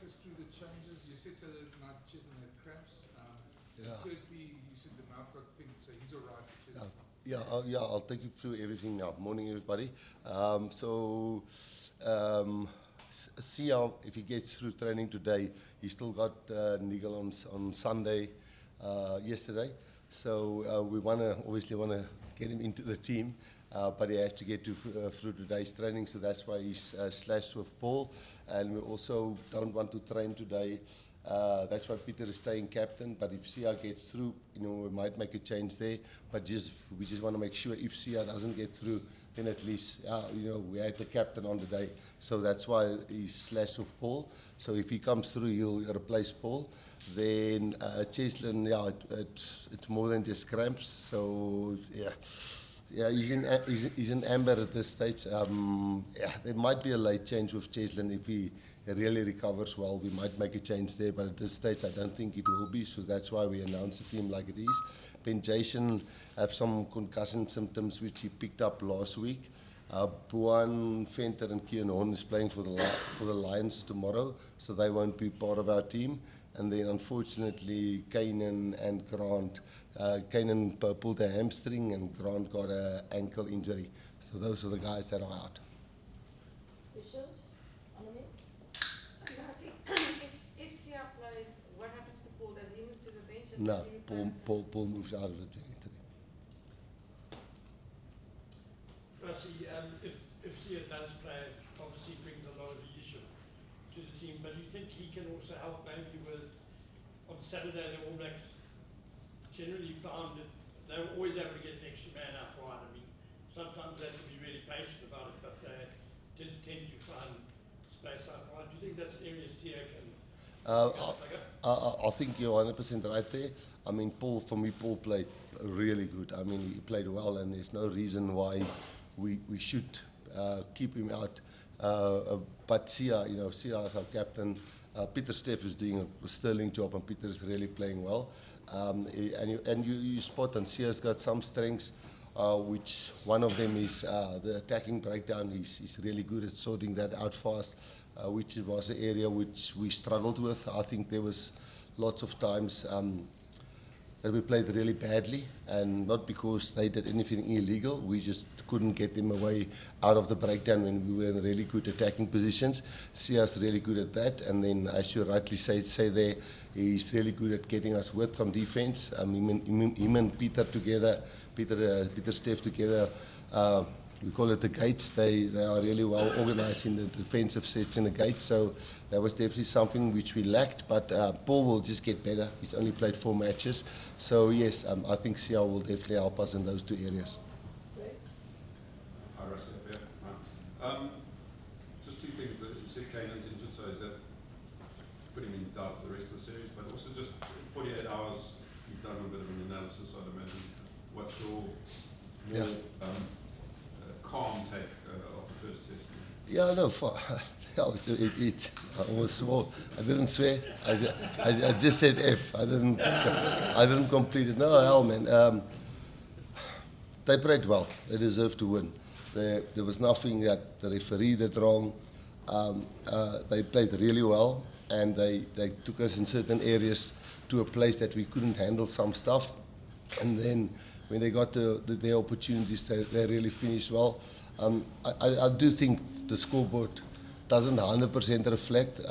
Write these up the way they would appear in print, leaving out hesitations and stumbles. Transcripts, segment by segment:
us through the changes? You said Saturday night Cheslin had cramps. Yeah. Thirdly, you said the mouth got pink, so he's all right. I'll take you through everything now. Morning, everybody. Sia, if he gets through training today, he still got niggle on Sunday, yesterday. So we obviously want to get him into the team, but he has to get through today's training, so that's why he's slashed with Paul. And we also don't want to train today. That's why Peter is staying captain. But if Sia gets through, we might make a change there. But we just want to make sure if Sia doesn't get through, then at least we had the captain on the day. So that's why he's slashed with Paul. So if he comes through, he'll replace Paul. Then Cheslin, it's more than just cramps. So he's in amber at this stage. There might be a late change with Cheslin if he really recovers well. We might make a change there, but at this stage I don't think it will be. So that's why we announced the team like it is. Ben Jason have some concussion symptoms which he picked up last week. Buan, Venter and Kian Horn is playing for the Lions tomorrow, so they won't be part of our team. And then unfortunately, Kanan and Grant, Kanan pulled a hamstring and Grant got an ankle injury. So those are the guys that are out. Officials, Rassie, if Sia plays, what happens to Paul? Does he move to the bench? And No, does he replace Paul moves out of the 23. Rassie, if Sia does play, obviously brings a lot of leadership to the team, but you think he can also help maybe with, on Saturday the All Blacks generally found that they were always able to get an extra man out wide. I mean, sometimes they had to be really patient about it, but they didn't tend to find space out wide. Do you think that's an area Sia can I think you're 100% right there. I mean, Paul played really good. I mean, he played well, and there's no reason why we should keep him out. But Sia, Sia is our captain. Peter Steff is doing a sterling job, and Peter is really playing well. And you spot on Sia's got some strengths, which one of them is the attacking breakdown. He's really good at sorting that out fast, which was an area which we struggled with. I think there was lots of times that we played really badly, and not because they did anything illegal. We just couldn't get them away out of the breakdown when we were in really good attacking positions. Sia's really good at that, and then as you rightly say there, he's really good at getting us width on defense. Him and Peter together, Peter Steff together, we call it the gates. They are really well organized in the defensive sets in the gates. So that was definitely something which we lacked. But Paul will just get better. He's only played 4 matches. So yes, I think Sia will definitely help us in those 2 areas. Hi, Rassie. Just 2 things. You said Kanan's injured, so is that put him in doubt for the rest of the series? But also just 48 hours, you've done a bit of an analysis, I'd imagine. What's your calm take of the first test? Yeah, no, I was small. I didn't swear. I just said F. I didn't complete it. No, hell, man. They played well. They deserved to win. There was nothing that the referee did wrong. They played really well, and they took us in certain areas to a place that we couldn't handle some stuff. And then when they got their opportunities, they really finished well. I do think the scoreboard doesn't 100% reflect.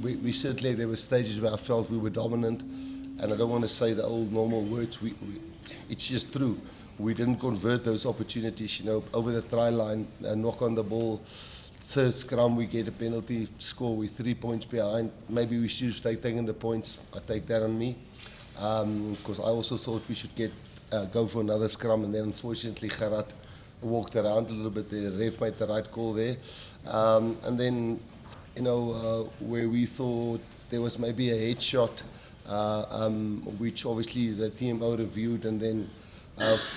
We certainly, there were stages where I felt we were dominant, and I don't want to say the old normal words. It's just true. We didn't convert those opportunities, over the try line, knock on the ball. Third scrum, we get a penalty score with 3 points behind. Maybe we should have taken the points. I take that on me, because I also thought we should go for another scrum, and then unfortunately Gerard walked around a little bit. The ref made the right call there, and then where we thought there was maybe a headshot, which obviously the TMO reviewed, and then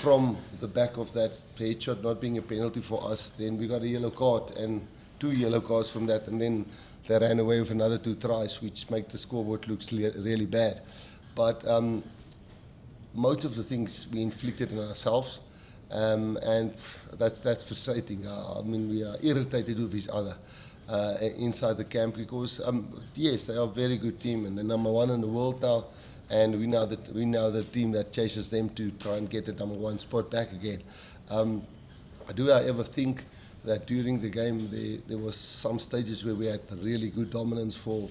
from the back of that headshot not being a penalty for us, then we got a yellow card and 2 yellow cards from that, and then they ran away with another 2 tries, which make the scoreboard look really bad. But most of the things we inflicted on ourselves, And that's frustrating. I mean, we are irritated with each other inside the camp because, yes, they are a very good team and they're number one in the world now. And we now the team that chases them to try and get the number one spot back again. Do I ever think that during the game there was some stages where we had really good dominance for,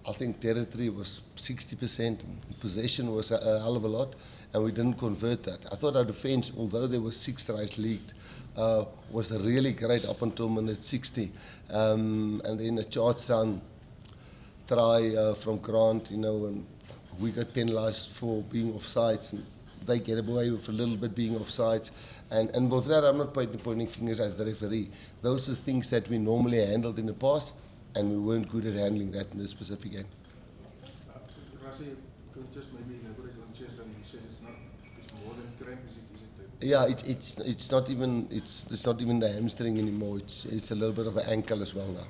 I think territory was 60%, possession was a hell of a lot, and we didn't convert that. I thought our defence, although there was 6 tries leaked, was really great up until minute 60. And then a Chargestown try from Grant, and we got penalised for being offsides, and they get away with a little bit being offsides. And with that, I'm not pointing fingers at the referee. Those are things that we normally handled in the past, and we weren't good at handling that in this specific game. Rassie, could you just maybe elaborate on chest? And you said it's more than cramp, is it? Yeah, it's not even the hamstring anymore. It's a little bit of an ankle as well now.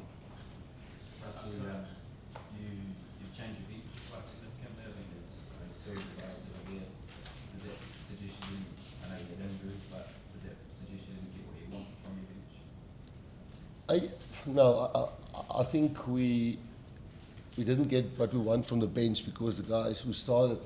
Rassie, you've changed your beat quite significantly. I think there's 2 of the guys that are here. Does that suggest you didn't, I know you had injuries, but does that suggest you didn't get what you want from your bench? I think we didn't get what we want from the bench because the guys who started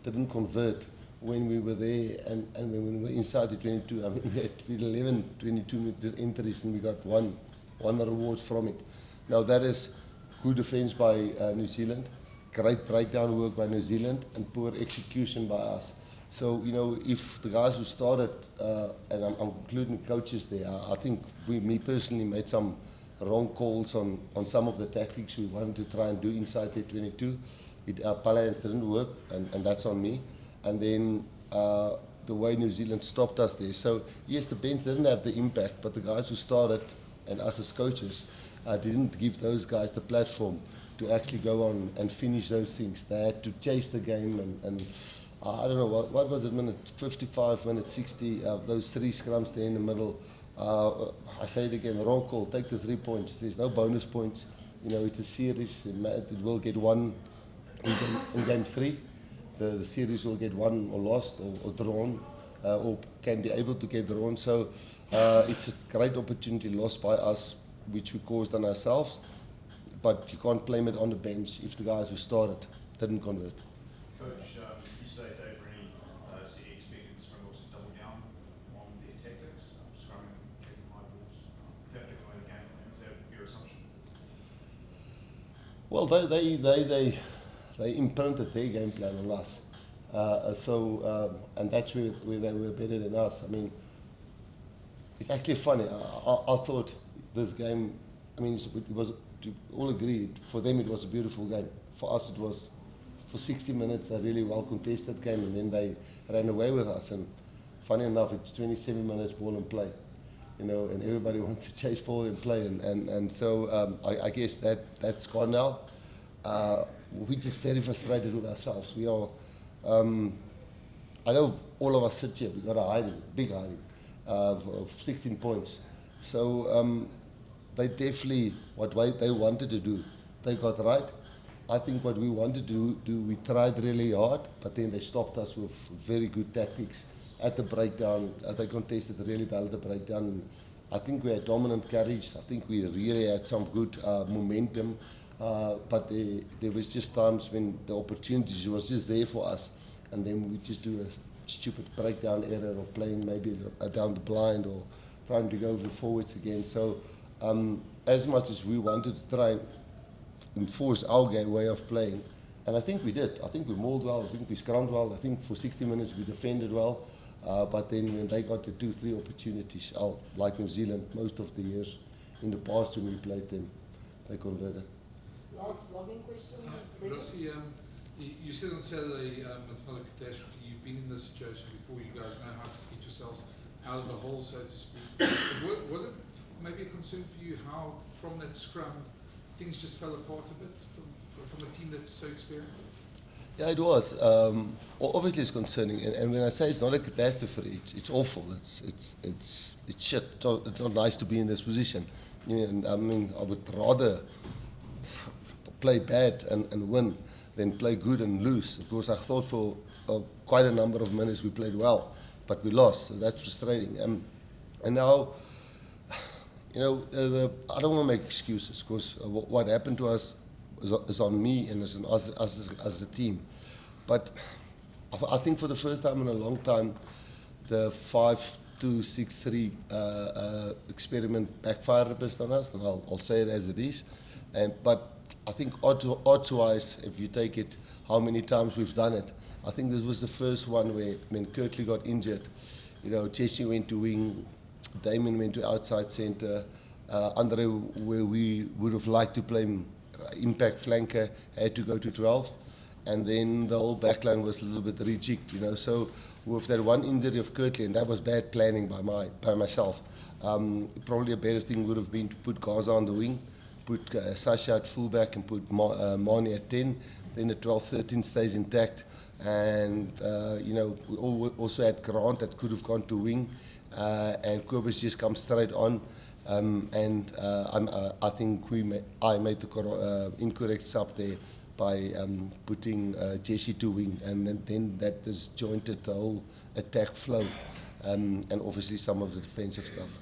didn't convert when we were there and when we were inside the 22. I mean, we had 11 22-minute entries and we got one reward from it. Now that is good defence by New Zealand, great breakdown work by New Zealand, and poor execution by us. So, if the guys who started, and I'm including coaches there, I think me personally made some wrong calls on some of the tactics we wanted to try and do inside the 22. Pollard didn't work, and that's on me. And then the way New Zealand stopped us there. So, yes, the bench didn't have the impact, but the guys who started, and us as coaches, didn't give those guys the platform to actually go on and finish those things. They had to chase the game and I don't know, what was it, minute 55, minute 60, those 3 scrums there in the middle. I say it again, wrong call, take the 3 points. There's no bonus points. It's a series. It will get one in game 3. The series will get won or lost or drawn or can be able to get drawn. So it's a great opportunity lost by us, which we caused on ourselves. But you can't blame it on the bench if the guys who started didn't convert. Coach, yesterday Dave Rennie said he expected the Springboks to double down on their tactics, scrumming, kicking high balls, without taking away the game plan. Is that your assumption? Well, they imprinted their game plan on us. And that's where they were better than us. I mean, it's actually funny. I thought this game, I mean, it was, to all agree, for them it was a beautiful game. For us it was, for 60 minutes, a really well contested game, and then they ran away with us. And funny enough, it's 27 minutes ball and play, and everybody wants to chase ball and play. And so I guess that's gone now. We're just very frustrated with ourselves. We are, I know all of us sit here, we got a big hiding of 16 points. So they definitely, what they wanted to do, they got right. I think what we wanted to do, we tried really hard, but then they stopped us with very good tactics at the breakdown. They contested really well at the breakdown. I think we had dominant carries. I think we really had some good momentum. But there was just times when the opportunities was just there for us, and then we just do a stupid breakdown error or playing maybe down the blind or trying to go over the forwards again. So as much as we wanted to try and enforce our way of playing, and I think we did. I think we mauled well. I think we scrummed well. I think for 60 minutes we defended well. But then when they got the 2-3 opportunities out, like New Zealand, most of the years in the past when we played them, they converted. Last vlogging question. Rassie, you said on Saturday it's not a catastrophe. You've been in this situation before. You guys know how to get yourselves out of the hole, so to speak. Was it maybe a concern for you how, from that scrum, things just fell apart a bit from a team that's so experienced? Yeah, it was. Obviously, it's concerning, and when I say it's not a catastrophe, it's awful. It's shit. It's not nice to be in this position. I mean, I would rather play bad and win than play good and lose. Because I thought for quite a number of minutes we played well, but we lost, so that's frustrating. And now, you know, I don't want to make excuses, because what happened to us is on me and is on us as a team. But I think for the first time in a long time, the 5-2-6-3 experiment backfired a bit on us, and I'll say it as it is. But I think odds-wise, if you take it, how many times we've done it, I think this was the first one where, when Kirkley got injured, you know, Jesse went to wing, Damien went to outside centre, Andre, where we would have liked to play him, impact flanker, had to go to 12, and then the whole backline was a little bit rejigged, you know. So with that one injury of Kirkley, and that was bad planning by myself, probably a better thing would have been to put Gaza on the wing, put Sasha at fullback, and put Mani at 10. Then the 12-13 stays intact. And, you know, we also had Grant that could have gone to wing, and Kobus just come straight on. I think I made the incorrect sub there by putting Jesse to wing, and then that disjointed the whole attack flow, and obviously some of the defensive stuff.